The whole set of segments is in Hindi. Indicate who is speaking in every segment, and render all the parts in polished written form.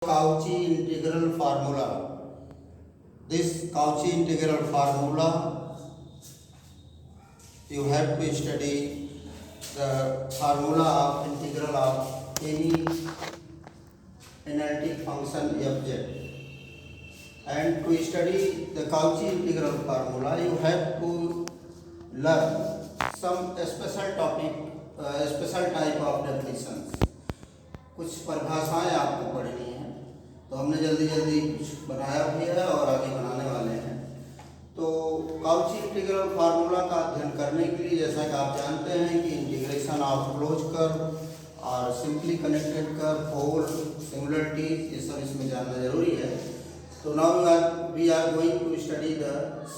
Speaker 1: Cauchy integral formula. This Cauchy integral formula, you have to study the formula of integral of any analytic function fz. And to study the Cauchy integral formula, you have to learn some special topic, special type of definitions. कुछ परिभाषाएं आपको पढ़नी है, तो हमने जल्दी जल्दी कुछ बनाया भी है और आगे बनाने वाले हैं। तो काउची इंटीग्रल फार्मूला का अध्ययन करने के लिए, जैसा कि आप जानते हैं कि इंटीग्रेशन ऑफ क्लोज कर्व और simply connected curve, pole, singularities, ये सब इसमें जानना जरूरी है। तो now we are going to study the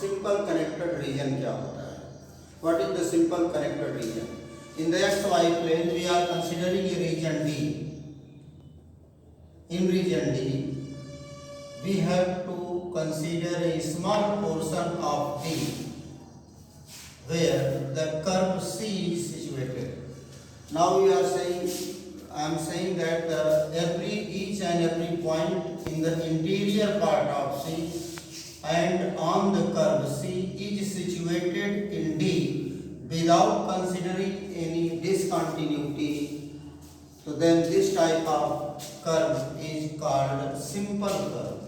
Speaker 1: simple connected region. क्या होता है? What is the simple connected region? In the x y plane we are considering a region D. In region D, we have to consider a small portion of D where the curve C is situated. Now we are saying, I am saying that each and every point in the interior part of C and on the curve C is situated in D without considering any discontinuity. So then this type of curve is called simple curve.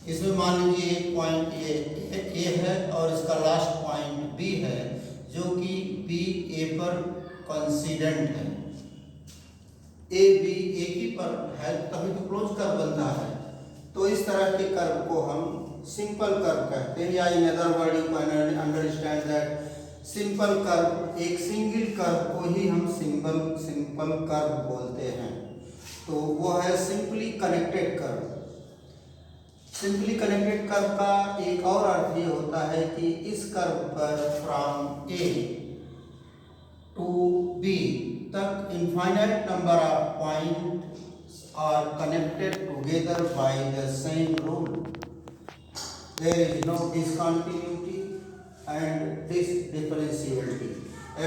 Speaker 1: इसमें मान लीजिए एक पॉइंट ए है और इसका लास्ट पॉइंट बी है, जो कि बी ए पर कोइंसिडेंट है। ए बी एक ही पर है तभी तो क्लोज कर्व बनता है। तो इस तरह के कर्व को हम सिंपल कर्व कहते हैं, या in other word you can understand that simple curve, एक सिंगल कर्व को ही हम सिंपल कर्व बोलते हैं। तो वो है simply connected curve. Simply connected curve का एक और अर्थ ये होता है कि इस कर्व पर फ्रॉम ए टू बी तक infinite number of points are connected together by the same rule. There is no discontinuity and this differentiability.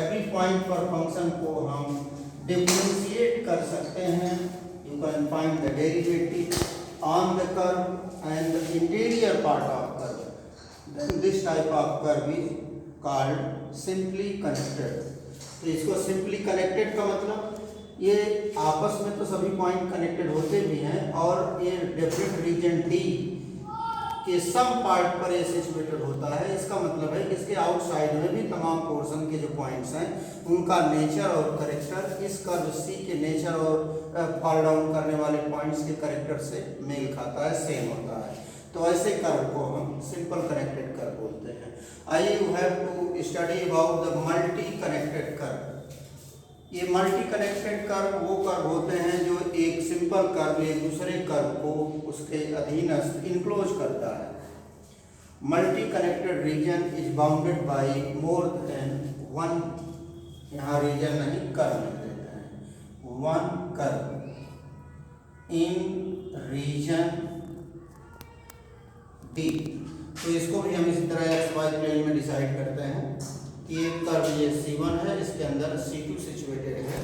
Speaker 1: Every point पर फंक्शन को हम डिफरेंशिएट कर सकते हैं. You can find the derivative on the curve and the interior part of curve. Then this type of curve is called simply connected. तो इसको simply connected का मतलब ये आपस में तो सभी पॉइंट कनेक्टेड होते भी हैं और ये डिफरेंट रीजन डी के सम पार्ट पर ये सिचुएटेड होता है। इसका मतलब है कि इसके आउटसाइड में भी तमाम पोर्शन के जो पॉइंट्स हैं उनका नेचर और करेक्टर इस कर्व सी के नेचर और फॉल डाउन करने वाले पॉइंट्स के करेक्टर से मेल खाता है, सेम होता है। तो ऐसे कर्व को हम सिंपल कनेक्टेड कर्व बोलते हैं। आइए, you have to study about the multi connected curve. ये मल्टी कनेक्टेड कर्व वो कर्व होते हैं जो एक सिंपल कर्व एक दूसरे कर्व को उसके अधीनस्थ इनक्लोज करता है। Multi connected region is bounded by more than one, यहाँ रीजन नहीं कर्व लिख देते हैं, one curve in region D. तो इसको भी हम इसी तरह एक्स वाई प्लेन में डिसाइड करते हैं कि एक कर्व ये C1 है, इसके अंदर C2 सिचुएटेड है।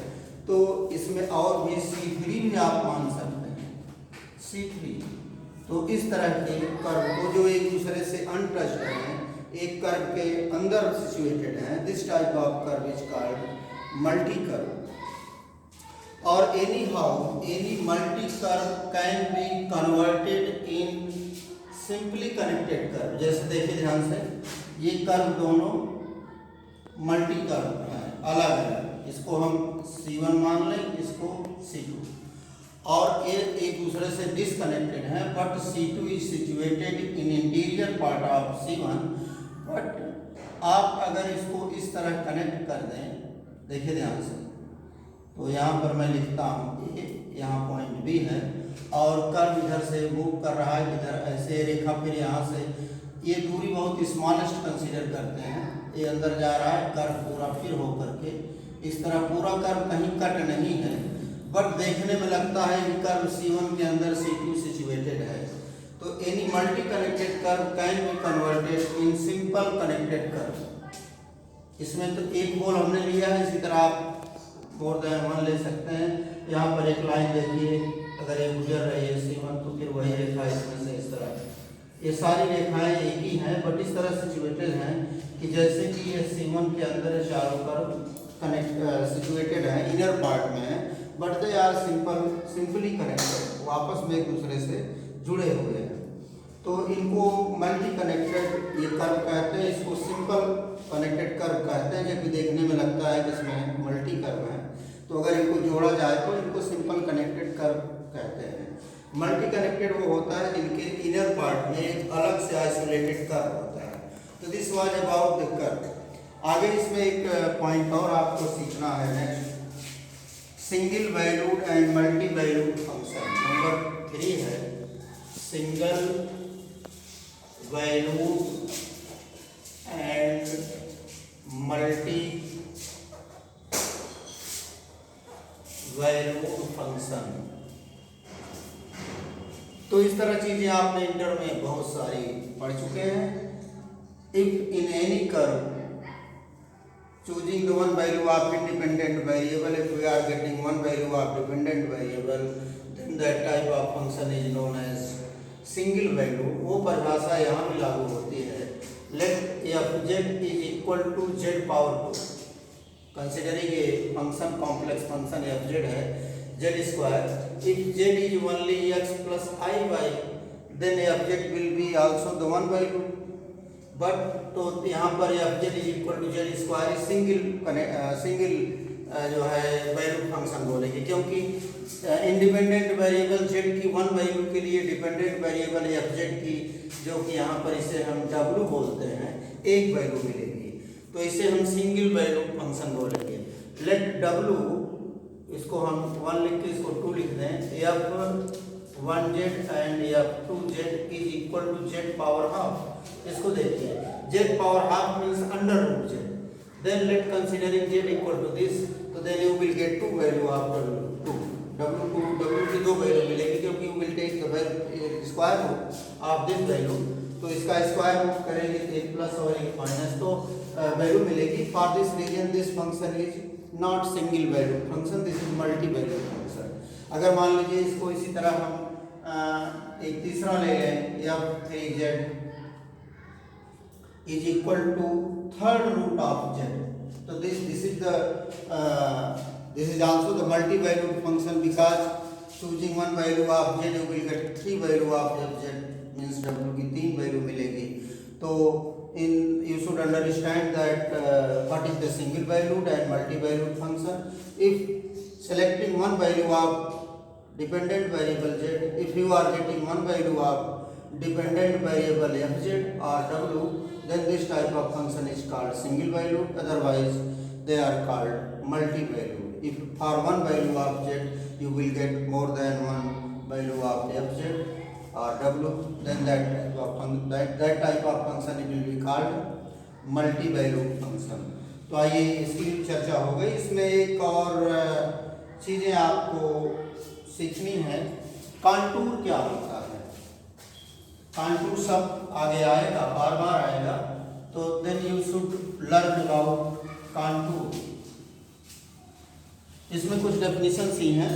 Speaker 1: तो इसमें और भी C3 भी आप मान सकते हैं, C3। तो इस तरह के कर्व को जो एक दूसरे से अनटच्ड हैं, एक कर्व के अंदर सिचुएटेड हैं, this type of curve is called multi curve. और anyhow any multi curve can be converted in simply connected curve. जैसे देखिए ध्यान से, ये कर्व दोनों मल्टी कर्व है, अलग है। इसको हम C1 मान लें, इसको C2, और ये एक दूसरे से डिसकनेक्टेड है, but C2 is situated in interior part of C1। But आप अगर इसको इस तरह कनेक्ट कर दें, देखिए ध्यान से, तो यहाँ पर मैं लिखता हूँ A, यहाँ पॉइंट B है और कर्व इधर से मूव कर रहा है, इधर ऐसे रेखा, फिर यहाँ से ये दूरी बहुत स्मॉलेस्ट कंसीडर करते हैं, ये अंदर जा रहा है कर्व पूरा फिर हो करके इस तरह पूरा कर्व कहीं कट नहीं है, बट देखने में लगता है कि कर्व C1 के अंदर C2 सिचुएटेड है। तो any multi connected curve can be converted in simple connected curve. इसमें तो एक पोल हमने लिया है, इसी तरह आप मोर देन वन ले सकते हैं। यहाँ पर एक लाइन देखिए, अगर ये गुजर रही है C1 तो फिर वही रेखा इसमें से इस तरह, ये सारी रेखाएं एक ही हैं बट इस तरह सिचुएटेड हैं कि जैसे कि ये C1 के अंदर चारों कर्व सिचुएटेड है, इनर पार्ट में है, but they are simply connected, आपस में एक दूसरे से जुड़े हुए हैं। तो इनको मल्टी कनेक्टेड ये कर्व कहते हैं, इसको सिंपल कनेक्टेड कर्व कहते हैं, जबकि देखने में लगता है कि इसमें मल्टी कर्व है। तो अगर इनको जोड़ा जाए तो इनको सिंपल कनेक्टेड कर्व कहते हैं। मल्टी कनेक्टेड वो होता है जिनके इनर पार्ट में एक अलग से आइसोलेटेड कर्व होता है। तो this was about the curve. आगे इसमें एक पॉइंट और आपको सीखना है next, single valued and multi valued function. Number 3 है single valued and multi valued function. तो इस तरह चीजें आपने इंटर में बहुत सारी पढ़ चुके हैं। If in any curve choosing the one value of independent variable, if we are getting one value of dependent variable, then that type of function is known as single value। वो परिभाषा यहाँ भी लागू होती है। Let f(z) is equal to z power 2, considering a function complex function f(z) है z square, if z is only x plus iy, then f(z) will be also the one value। But तो यहाँ पर f(z) is equal to z square single जो है वैल्यू फंक्शन बोलेंगे, क्योंकि इंडिपेंडेंट वेरिएबल z की वन वैल्यू के लिए डिपेंडेंट वेरिएबल f(z) की, जो कि यहाँ पर इसे हम w बोलते हैं, एक वैल्यू मिलेगी। तो इसे हम सिंगल वैल्यू फंक्शन बोलेंगे। लेट w, इसको हम 1 लिख के इसको 2 लिख दें, f(1z) and f(2z) is equal to z power half. इसको देखिए, z power half means under root z। Then let considering z equal to this, तो then you will get 2 value after 2, w की 2 वैल्यू मिलेगी, क्योंकि you will take the square root of this value. तो इसका स्क्वायर रूट करेंगे तो एक प्लस और एक माइनस, तो वैल्यू मिलेगी। For this region this function is not single value function, this is multi value function. अगर मान लीजिए इसको इसी तरह हम एक तीसरा ले लें, f(3z) is equal to third root of z, so this is also the multi-valued function, because choosing one value of z you will get 3 value of z, means w की 3 वैल्यू मिलेगी। तो you should understand that what is the single valued and multi-valued function। if selecting one value of dependent variable z, if you are getting one value of dependent variable f(z) or w, then this type of function is called single valued, otherwise they are called multi-valued। if for one value of z you will get more than one value of f(z) or w, then that type of function will be called multi-valued function। तो आइए इसकी चर्चा हो गई। इसमें एक और चीज़ें आपको सीखनी है, कॉन्टूर क्या होता है। कॉन्टूर शब्द आगे आएगा, बार बार आएगा, तो then you should learn about contour. इसमें कुछ डेफिनेशंस ही हैं।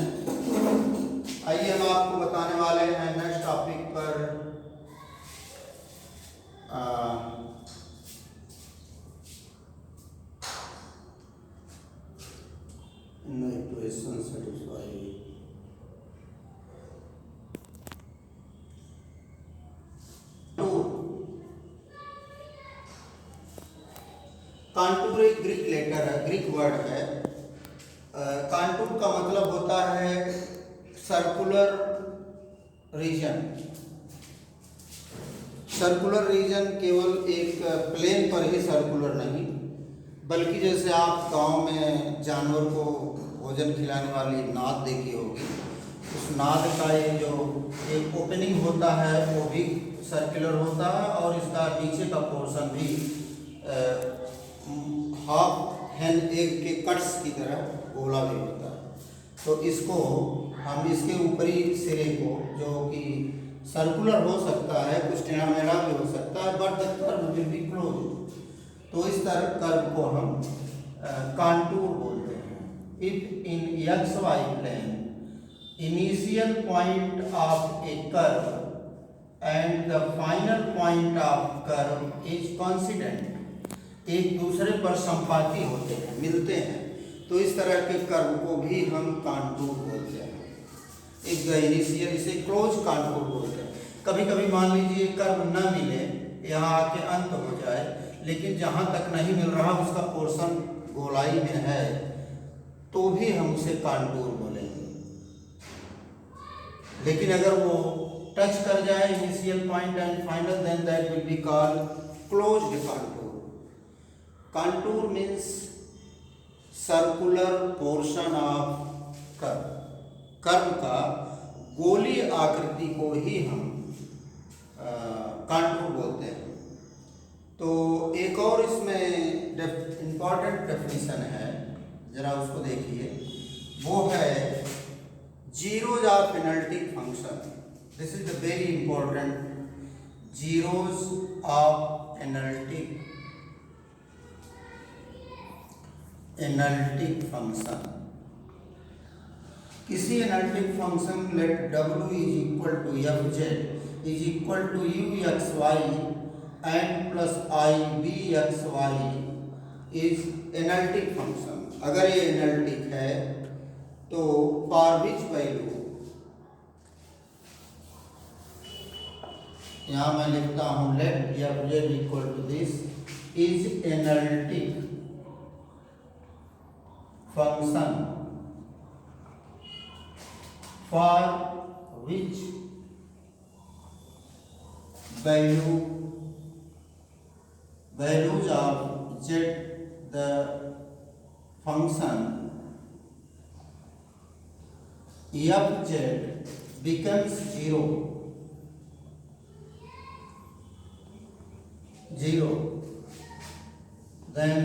Speaker 1: आइए हम आपको बताने वाले हैं नेक्स्ट टॉपिक पर कांटूर एक ग्रीक लेटर है, ग्रीक वर्ड है। कांटूर का मतलब होता है सर्कुलर रीजन। सर्कुलर रीजन केवल एक प्लेन पर ही सर्कुलर नहीं, बल्कि जैसे आप गांव में जानवर को भोजन खिलाने वाली नाद देखी होगी, उस नाद का ये जो एक ओपनिंग होता है वो भी सर्कुलर होता है, और इसका नीचे का पोर्शन भी हाफ हैंड एग के कट्स की तरह गोला भी होता है। तो इसको हम इसके ऊपरी सिरे को, जो कि सर्कुलर हो सकता है, कुछ टेढ़ा मेढ़ा भी हो सकता है, but the curve will be close, तो इस तरह कर्व को हम कांटूर बोलते हैं। If in XY plane initial point of a curve and the final point of curve is coincident, एक दूसरे पर संपाती होते हैं, मिलते हैं, तो इस तरह के कर्व को भी हम कांटूर बोलते हैं। एक इनिशियल, इसे क्लोज कांटूर बोलते हैं। कभी कभी मान लीजिए कर्व न मिले, यहाँ आके अंत हो जाए, लेकिन जहाँ तक नहीं मिल रहा उसका पोर्शन गोलाई में है, तो भी हम उसे कांटूर बोलेंगे। लेकिन अगर वो टच कर जाए initial point and final, then that will be called closed contour. Contour means circular portion of curve, curve का गोलीय आकृति को ही हम कांटूर बोलते हैं। तो एक और इसमें इम्पॉर्टेंट डेफिनेशन है, जरा उसको देखिए, वो है zeros of analytic function. This is the very important zeros of analytic function. किसी analytic function let w is equal to fz is equal to uxy and plus ibxy is analytic function. अगर ये एनालिटिक है तो फॉर विच वैल्यू, यहाँ मैं लिखता हूँ let fz equal to this is analytic function for which values of z the function fz becomes zero, then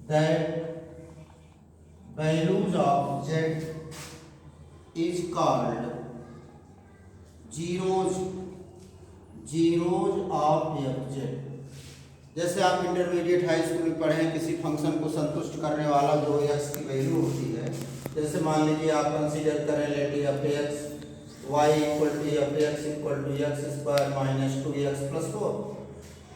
Speaker 1: that values of z is called zeros of fz। जैसे आप इंटरमीडिएट हाई स्कूल में पढ़े हैं, किसी फंक्शन को संतुष्ट करने वाला जो x की वैल्यू होती है, जैसे मान लीजिए आप कंसीडर करें let f x y equal to f x equal to x square minus 2x plus 4,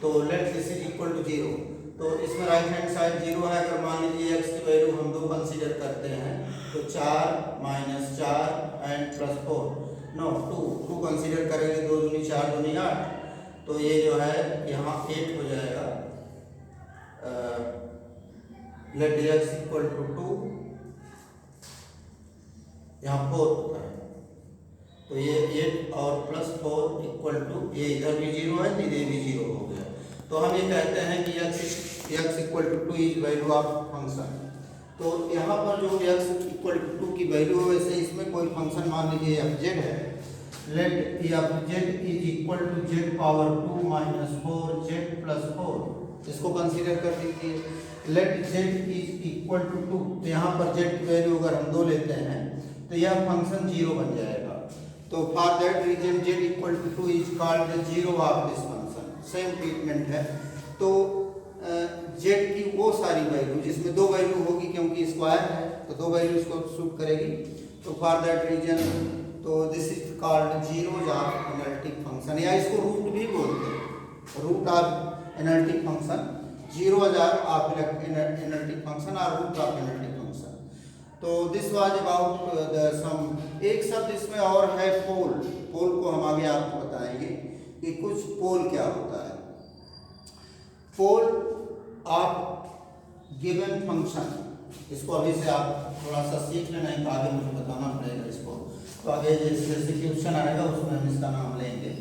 Speaker 1: तो let this is equal to 0। तो इसमें राइट हैंड साइड 0 है। अगर मान लीजिए x की वैल्यू हम 2 कंसीडर करते हैं, तो 4 minus 4 and plus 4 no 2 consider करेंगे, 2 दूनी 4 दूनी 8, तो ये जो है यहाँ 8 हो जाएगा। लेट x इक्वल टू 2, यहाँ 4 होता है, तो ये 8 और प्लस 4 इक्वल टू, ये इधर भी 0 है, इधर भी 0 हो गया। तो हम ये कहते हैं कि x equal to 2 is value of function. तो यहाँ पर जो x इक्वल टू 2 की वैल्यू है, वैसे इसमें कोई फंक्शन मान लीजिए fz है, let fz is equal to z power 2 minus 4z plus 4, इसको कंसीडर कर दीजिए। Let z is equal to 2, तो यहाँ पर z की वैल्यू अगर हम 2 लेते हैं तो यह फंक्शन 0 बन जाएगा। तो for that region z equal to 2 is called the zero of this function. Same treatment है। तो z की वो सारी वैल्यू जिसमें 2 वैल्यू होगी, क्योंकि स्क्वायर है तो 2 वैल्यू इसको सूट करेगी, तो फॉर दैट रीजन तो this is called zeros of analytic function, या इसको रूट भी बोलते हैं, root of analytic function, zeros of analytic function और रूट ऑफ एनालिटिक फंक्शन। तो this was about the sum. एक शब्द इसमें और है पोल। पोल को हम आगे आपको बताएंगे कि कुछ पोल क्या होता है। पोल ऑफ गिवन फंक्शन, इसको अभी से आप थोड़ा सा सीख लेना है, आगे मुझे बताना पड़ेगा इसको, तो आगे जैसे क्वेश्चन आएगा उसमें हम इसका नाम लेंगे।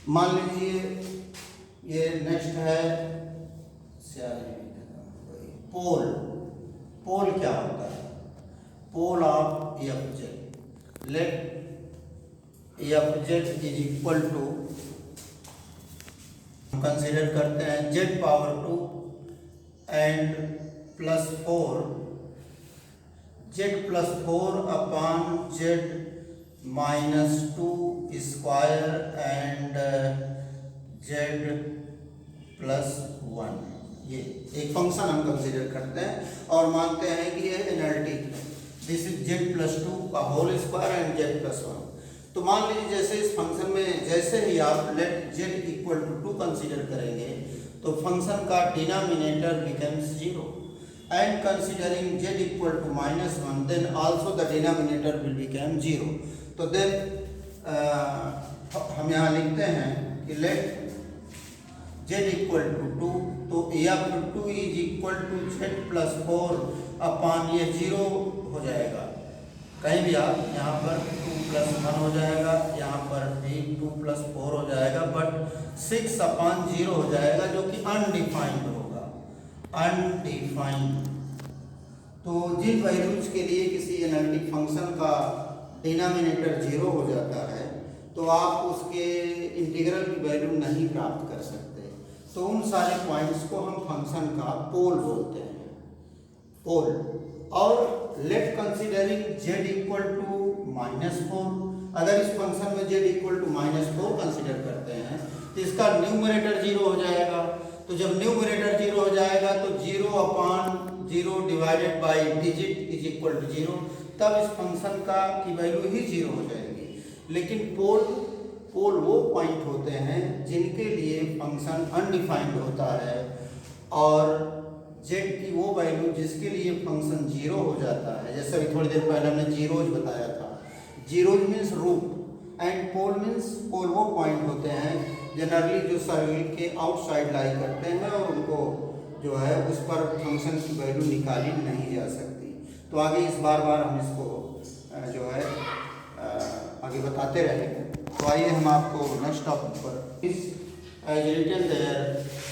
Speaker 1: मान लीजिए ये नेक्स्ट है पोल। पोल क्या होता है? Pole of fz, let fz is equal to, consider करते हैं z power 2 and plus 4, z plus 4 upon z minus 2 square and z plus 1। ये एक फंक्शन हम कंसीडर करते हैं और मानते हैं कि ये एनालिटिक है। दिस इज z+2 का होल स्क्वायर एंड z+1। तो मान लीजिए जैसे इस फंक्शन में जैसे ही आप लेट z=2 कंसीडर करेंगे तो फंक्शन का denominator becomes 0 and considering z=-1 then also the denominator will become 0। तो देन हम यहाँ लिखते हैं कि लेट z=2 तो f2 is equal to z+4 अपान ये 0 हो जाएगा। कहीं भी आप यहाँ पर 2+1 हो जाएगा, यहाँ पर भी 2+4 हो जाएगा, बट 6/0 हो जाएगा जो कि अनडिफाइंड होगा, अनडिफाइंड। तो जिन वैल्यूज के लिए किसी एनालिटिक फंक्शन का डिनोमिनेटर 0 हो जाता है तो आप उसके इंटीग्रल की वैल्यू नहीं प्राप्त कर सकते। तो उन सारे पॉइंट्स को हम फंक्शन का पोल बोलते हैं, पोल। और लेट कंसीडरिंग z=-4, अगर इस फंक्शन में z=-4 कंसीडर करते हैं तो इसका न्यूमरेटर 0 हो जाएगा। तो जब न्यूमरेटर 0 हो जाएगा तो 0/0 divided by digit is equal to 0, तब इस फंक्शन का की वैल्यू ही 0 हो जाएगी। लेकिन पोल वो पॉइंट होते हैं जिनके लिए फंक्शन अनडिफाइंड होता है और z की वो वैल्यू जिसके लिए फंक्शन 0 हो जाता है। जैसे अभी थोड़ी देर पहले हमने जीरोज बताया था, zeros means root and pole means pole वो पॉइंट होते हैं जनरली जो सर्किल के आउटसाइड लाई करते हैं और उनको जो है उस पर फंक्शन की वैल्यू निकाली नहीं जा सकती। तो आगे इस बार हम इसको जो है आगे बताते रहेंगे। तो आइए हम आपको नेक्स्ट टॉपिक पर इस as written there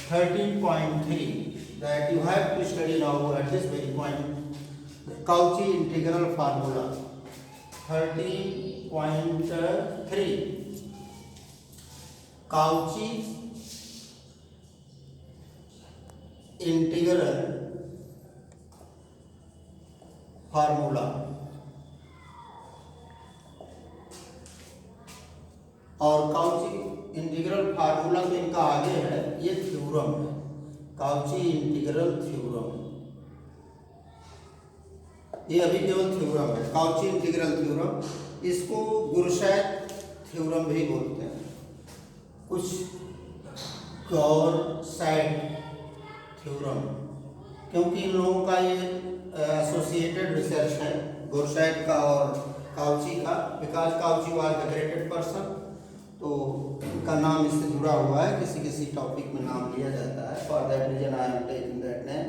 Speaker 1: 13.3 that you have to study now at this very point Cauchy integral formula 13.3 Cauchy integral formula। और काउची इंटीग्रल फार्मूला तो इनका आगे है, ये थ्योरम है, काउची इंटीग्रल थ्योरम। ये अभी केवल थ्योरम है, काउची इंटीग्रल थ्योरम। इसको गुरशैट थ्योरम भी बोलते हैं, कुछ गौरसैट थ्योरम, क्योंकि इन लोगों का ये एसोसिएटेड रिसर्च है, गुरशैट का और काउची का, because Cauchy was the greatest person. तो इनका नाम इससे जुड़ा हुआ है, किसी किसी टॉपिक में नाम लिया जाता है, for that reason I am taking that name.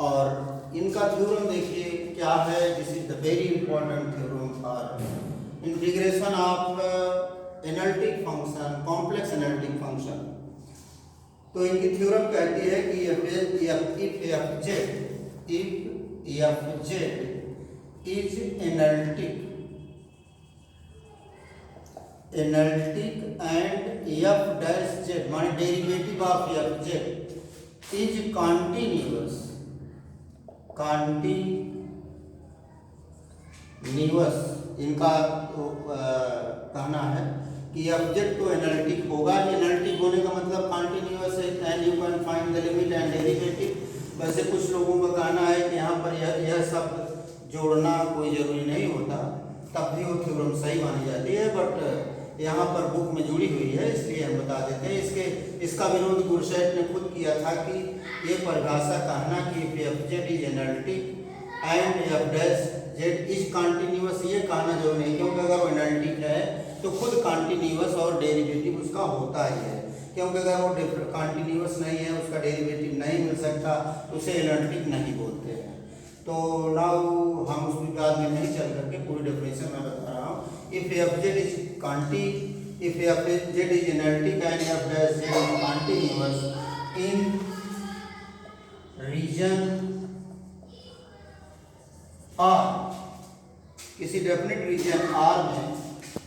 Speaker 1: और इनका थ्योरम देखिए क्या है, this is the very important theorem for integration of analytic function, complex analytic function. तो इनकी थ्योरम कहती है कि if f(z) is analytic and f(z) माने derivative of f(z) is continuous इनका तो कहना है कि f(z) तो एनालिटिक होगा। एनालिटिक होने का मतलब कंटिन्यूअस है and you can find the limit and derivative. वैसे कुछ लोगों का कहना है कि यहाँ पर यह सब जोड़ना कोई जरूरी नहीं होता, तब भी वो थ्योरम सही मानी जाती है, बट यहाँ पर बुक में जुड़ी हुई है इसलिए हम बता देते हैं। इसका विरोध गुरशैट ने खुद किया था कि ये परिभाषा कहना कि f(z) is analytic and f(z) is continuous, ये कहना जरूरी नहीं, क्योंकि अगर वो एनालिटिक है तो खुद कंटिन्यूअस और डेरिवेटिव उसका होता ही है, क्योंकि अगर वो कंटिन्यूअस नहीं है, उसका डेरिवेटिव नहीं मिल सकता, उसे एनालिटिक नहीं बोलते हैं। तो नाउ हम उस विवाद में नहीं चल करके पूरी डेफिनेशन मैं बता रहा हूँ। If f(z) is if f(z) is analytic and f(z) is continuous in region R, किसी डेफिनेट रीजन R में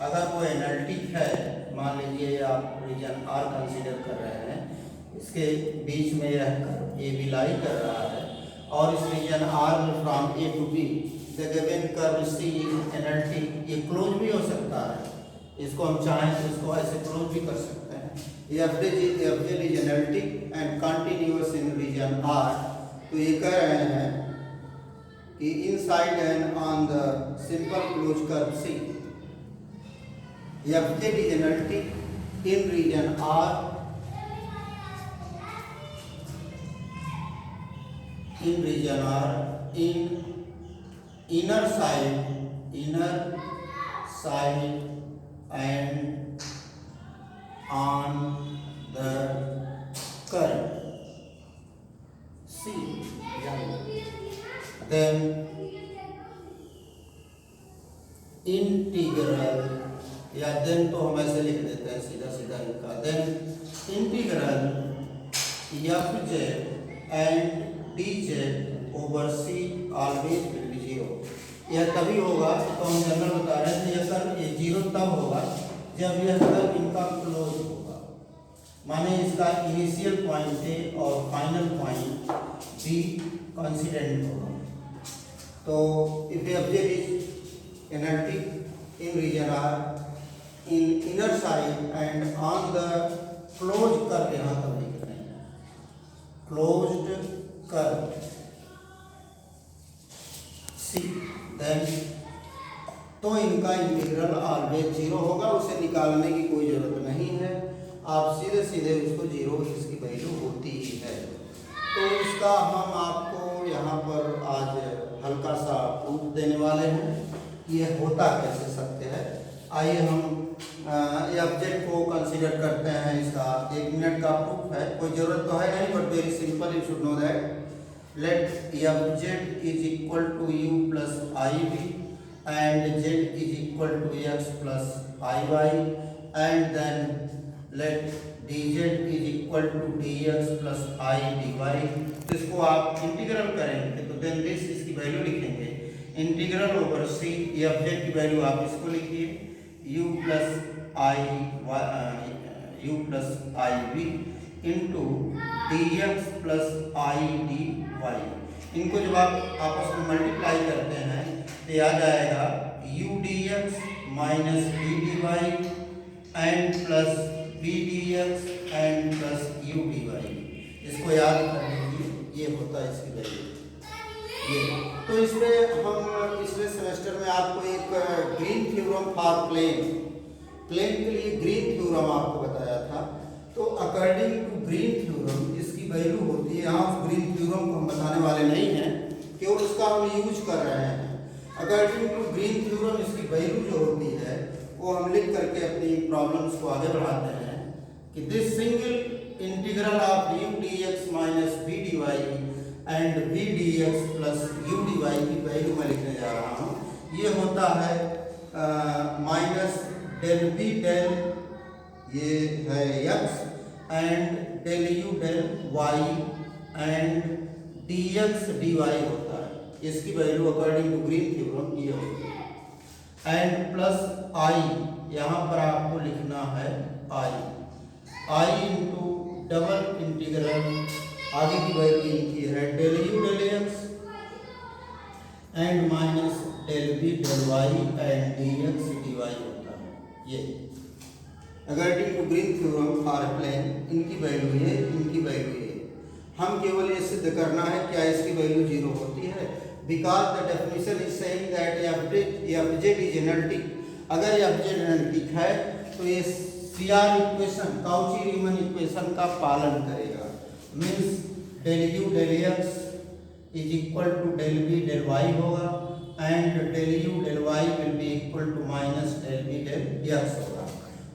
Speaker 1: अगर वो एनालिटिक है, मान लीजिए आप रीजन R कंसीडर कर रहे हैं, इसके बीच में यह ए बी लाई कर रहा है और इस रीजन R में from A to B the given curve C analytic, ये क्लोज भी हो सकता है, इसको हम चाहें तो इसको ऐसे क्लोज भी कर सकते हैं। FZ is analytic and continuous in region R. तो ये कह रहे हैं कि inside and on the simple closed curve C, FZ is analytic in region R, in inner side and on the curve C. Then integral, या देन तो हम ऐसे लिख देते हैं सीधा सीधा इनका, then integral FZ and DZ over C always will be zero. यह तभी होगा, तो हम जनरल बता रहे थे, यह कर्व ये जीरो तब होगा जब यह कर्व इनका क्लोज होगा, माने इसका इनिशियल पॉइंट ए और फाइनल पॉइंट बी कोइंसिडेंट होगा। तो if FZ is analytic in region R, in inner side and on the close curve, यहाँ तक लिख रहे हैं क्लोज्ड कर्व C, देन तो इनका इंटीग्रल ऑलवेज जीरो होगा, उसे निकालने की कोई जरूरत नहीं है, आप सीधे सीधे उसको जीरो इसकी वैल्यू होती ही है। तो इसका हम आपको यहाँ पर आज हल्का सा प्रूफ देने वाले हैं कि यह होता कैसे सत्य है। आइए हम ऑब्जेक्ट को कंसीडर करते हैं, इसका 1 मिनट का प्रूफ है, कोई ज़रूरत तो है नहीं, but very simple, you should know that. Let FZ is equal to U plus IB and Z is equal to X plus IY, and then let DZ is equal to DX plus I dy। इसको आप इंटीग्रल करेंगे तो देन दिस इसकी वैल्यू लिखेंगे इंटीग्रल ओवर C, FZ की वैल्यू आप इसको लिखिए U plus IB into DX plus I dy। इनको जब आप आपस में मल्टीप्लाई करते हैं तो आ जाएगा U dx minus B dy and plus B dx and plus U dy। इसको याद कर लीजिए, ये होता है इसकी वैल्यू ये। तो इसमें हम पिछले सेमेस्टर में आपको एक ग्रीन थ्योरम फॉर प्लेन के लिए ग्रीन थ्योरम आपको बताया था। तो अकॉर्डिंग टू ग्रीन थ्योरम इसकी वैल्यू होती है, यहाँ उस ग्रीन थ्योरम को हम बताने वाले नहीं हैं, केवल उसका हम यूज कर रहे हैं। अकॉर्डिंग टू ग्रीन थ्योरम इसकी वैल्यू जो होती है वो हम लिख करके अपनी प्रॉब्लम्स को आगे बढ़ाते हैं कि this single integral of U dx minus B dy and V dx plus U dy की वैल्यू मैं लिखने जा रहा हूँ। ये होता है माइनस डेल B डेल ये है x and del U del y and dx dy होता है। इसकी value according to Green theorem ये होगी एंड प्लस I, यहाँ पर आपको लिखना है I इंटू डबल इंटीग्रल, आगे की वैल्यू इनकी है del U del x and minus del B del y and dx dy होता है। ये according to Green theorem for plane इनकी वैल्यू ये, इनकी वैल्यू ये। हम केवल ये सिद्ध करना है क्या इसकी वैल्यू जीरो होती है, because the definition is saying that FZ is analytic. अगर FZ एनालिटिक है तो ये CR equation, Cauchy Riemann equation का पालन करेगा। Means del U del x is equal to del B del y होगा and del U del y will be equal to minus del B del x होगा।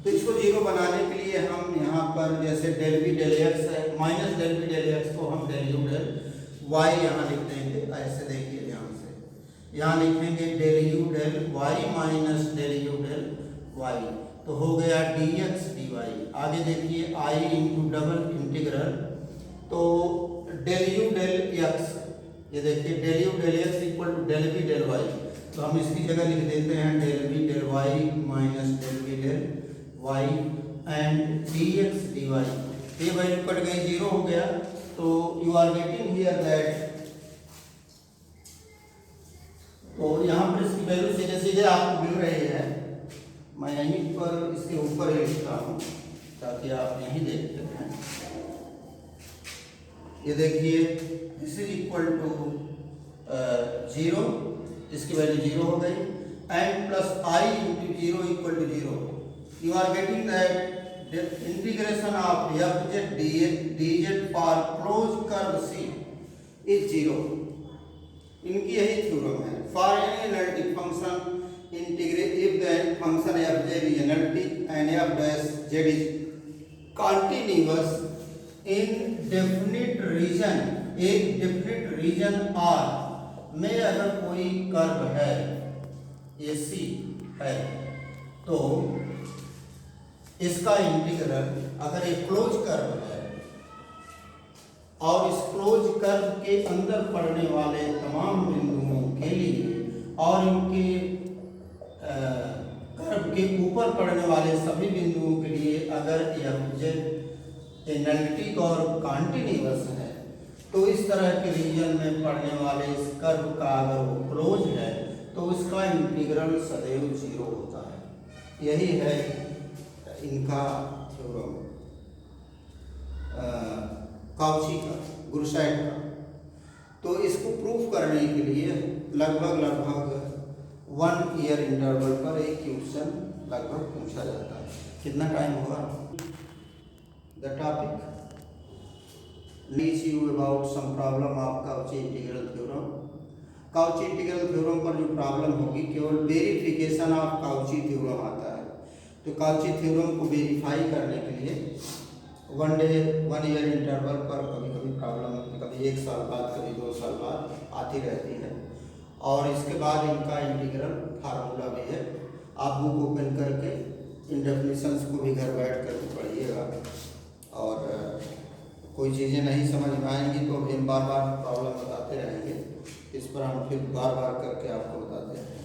Speaker 1: तो इसको जीरो बनाने के लिए हम यहाँ पर जैसे डेल B डेल x है, minus del B del x को हम डेल U डेल y यहाँ लिख देंगे। ऐसे देखिए ध्यान से, यहाँ लिखेंगे del U del y minus del U del y, तो हो गया dx dy। आगे देखिए I इंटू डबल इंटीग्रल, तो डेल U डेल x, ये देखिए del U del x equal to del B del y, तो हम इसकी जगह लिख देते हैं del B del y minus del B del y and dx dy। ये वैल्यू कट गई, जीरो हो गया। तो you are getting here that, तो यहाँ पर इसकी वैल्यू सीधे सीधे आपको मिल रही है। मैं यहीं पर इसके ऊपर ही लिखता हूँ ताकि आप यहीं देखते हैं। ये देखिए दिस इज इक्वल टू 0, इसकी वैल्यू 0 हो गई, and plus I into 0 equal to 0। You are getting that integration of F Z D Z for close curve C is 0। इनकी यही थ्योरम है। For any analytic function integrate if the function F Z is analytic and F dash Z is continuous in definite region, एक डेफिनिट रीजन आर में अगर कोई कर्व है ए सी है तो इसका इंटीग्रल अगर एक क्लोज कर्व है और इस क्लोज कर्व के अंदर पड़ने वाले तमाम बिंदुओं के लिए और इनके कर्व के ऊपर पड़ने वाले सभी बिंदुओं के लिए अगर एफ जेड एनालिटिक और कॉन्टिन्यूअस है तो इस तरह के रीजन में पड़ने वाले इस कर्व का अगर वो क्लोज है तो उसका इंटीग्रल सदैव 0 होता है। यही है इनका थ्योरम काउची का, गुरसाइट का। तो इसको प्रूफ करने के लिए लगभग 1 ईयर इंटरवल पर एक क्वेश्चन लगभग पूछा जाता है। कितना टाइम होगा? The topic needs you about some problem of Cauchy integral theorem. Cauchy integral theorem पर जो प्रॉब्लम होगी केवल वेरिफिकेशन ऑफ काउची थ्योरम आता है। तो काउची थ्योरम को वेरीफाई करने के लिए 1 ईयर इंटरवल पर कभी कभी प्रॉब्लम, कभी 1 साल बाद, कभी 2 साल बाद आती रहती है। और इसके बाद इनका इंटीग्रल फार्मूला भी है। आप बुक ओपन करके इन डेफिनेशंस को भी घर बैठ करके पढ़िएगा। और कोई चीज़ें नहीं समझ में आएंगी तो हम बार बार प्रॉब्लम बताते रहेंगे। इस पर हम फिर बार बार करके आपको बताते हैं।